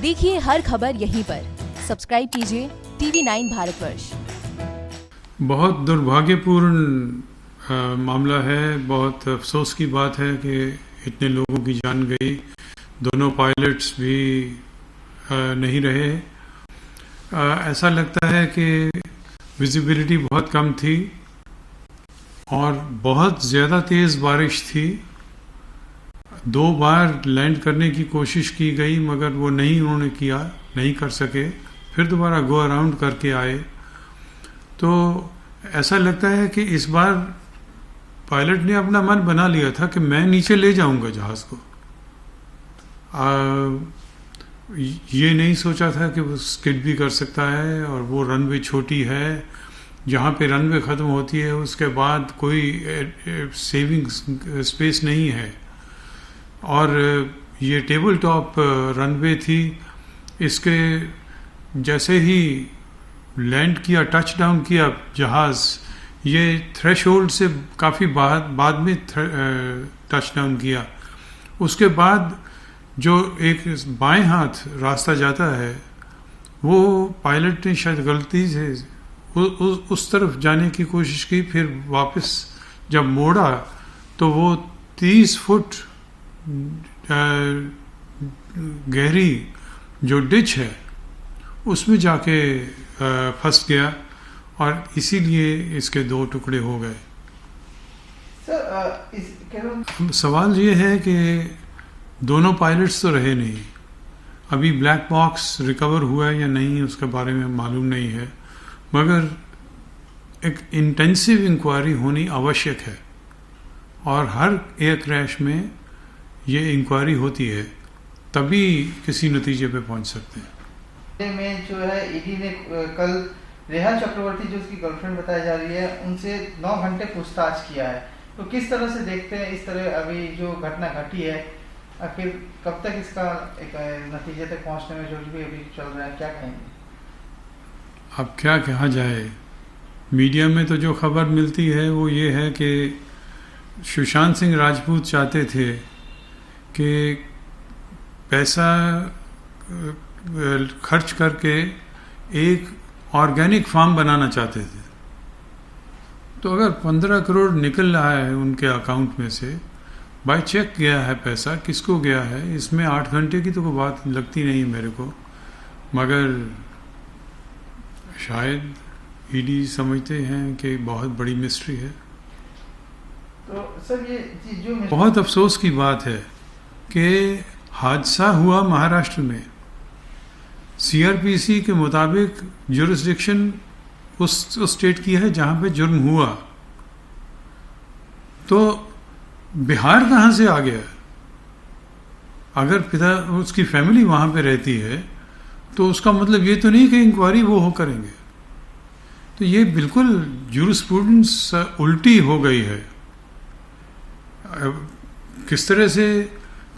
देखिए हर खबर यहीं पर। सब्सक्राइब कीजिए TV9 भारतवर्ष। बहुत दुर्भाग्यपूर्ण मामला है। बहुत अफसोस की बात है कि इतने लोगों की जान गई। दोनों पायलट्स भी नहीं रहे। ऐसा लगता है कि विजिबिलिटी बहुत कम थी और बहुत ज़्यादा तेज़ बारिश थी। 2 बार लैंड करने की कोशिश की गई मगर वो उन्होंने किया, नहीं कर सके। फिर दोबारा गो अराउंड करके आए। तो ऐसा लगता है कि इस बार पायलट ने अपना मन बना लिया था कि मैं नीचे ले जाऊंगा जहाज़ को। ये नहीं सोचा था कि वो स्किड भी कर सकता है और वो रनवे छोटी है। जहाँ पे रनवे ख़त्म होती है उसके बाद कोई सेविंग स्पेस नहीं है और ये टेबल टॉप रनवे थी। इसके जैसे ही लैंड किया, टच डाउन किया जहाज़, ये थ्रेशोल्ड से काफ़ी बाद में टच डाउन किया। उसके बाद जो एक बाएं हाथ रास्ता जाता है वो पायलट ने शायद गलती से उस तरफ जाने की कोशिश की। फिर वापस जब मोड़ा तो वो 30 फुट गहरी जो डिच है उसमें जाके फंस गया और इसीलिए इसके 2 टुकड़े हो गए। सवाल ये है कि दोनों पायलट्स तो रहे नहीं। अभी ब्लैक बॉक्स रिकवर हुआ है या नहीं उसके बारे में मालूम नहीं है, मगर एक इंटेंसिव इंक्वायरी होनी आवश्यक है और हर एयर क्रैश में ये इंक्वायरी होती है, तभी किसी नतीजे पे पहुंच सकते हैं। में जो है ईडी ने कल रेहान चक्रवर्ती जो उसकी गर्लफ्रेंड बताई जा रही है उनसे 9 घंटे पूछताछ किया है। तो किस तरह से देखते हैं इस तरह अभी जो घटना घटी है, आखिर कब तक इसका एक नतीजे तक पहुंचने में जो भी अभी चल रहा है, क्या कहेंगे? अब क्या कहा जाए। मीडिया में तो जो खबर मिलती है वो ये है कि सुशांत सिंह राजपूत चाहते थे कि पैसा खर्च करके एक ऑर्गेनिक फार्म बनाना चाहते थे। तो अगर 15 करोड़ निकल रहा है उनके अकाउंट में से, बाय चेक गया है पैसा, किसको गया है, इसमें 8 घंटे की तो कोई बात लगती नहीं मेरे को, मगर शायद ईडी समझते हैं कि बहुत बड़ी मिस्ट्री है। तो सर ये जो बहुत अफसोस की बात है कि हादसा हुआ महाराष्ट्र में। सीआरपीसी के मुताबिक जुरिस्डिक्शन उस स्टेट की है जहाँ पे जुर्म हुआ, तो बिहार कहाँ से आ गया? अगर पिता उसकी फैमिली वहाँ पे रहती है तो उसका मतलब ये तो नहीं कि इंक्वायरी वो करेंगे। तो ये बिल्कुल जूरिस्प्रूडेंस उल्टी हो गई है। किस तरह से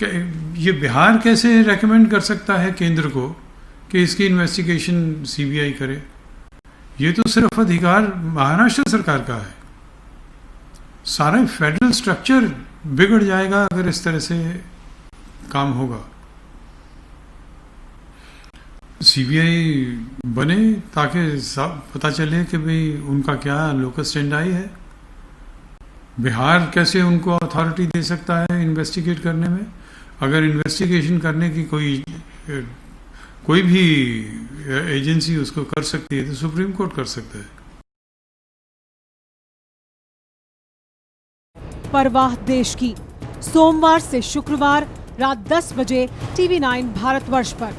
ये बिहार कैसे रेकमेंड कर सकता है केंद्र को कि इसकी इन्वेस्टिगेशन सीबीआई करे? ये तो सिर्फ अधिकार महाराष्ट्र सरकार का है। सारा फेडरल स्ट्रक्चर बिगड़ जाएगा अगर इस तरह से काम होगा। सीबीआई बने ताकि पता चले कि भाई उनका क्या लोकस स्टैंडाई है। बिहार कैसे उनको अथॉरिटी दे सकता है इन्वेस्टिगेट करने में? अगर इन्वेस्टिगेशन करने की कोई भी एजेंसी उसको कर सकती है तो सुप्रीम कोर्ट कर सकता है। परवाह देश की, सोमवार से शुक्रवार रात 10 बजे TV9 भारतवर्ष पर।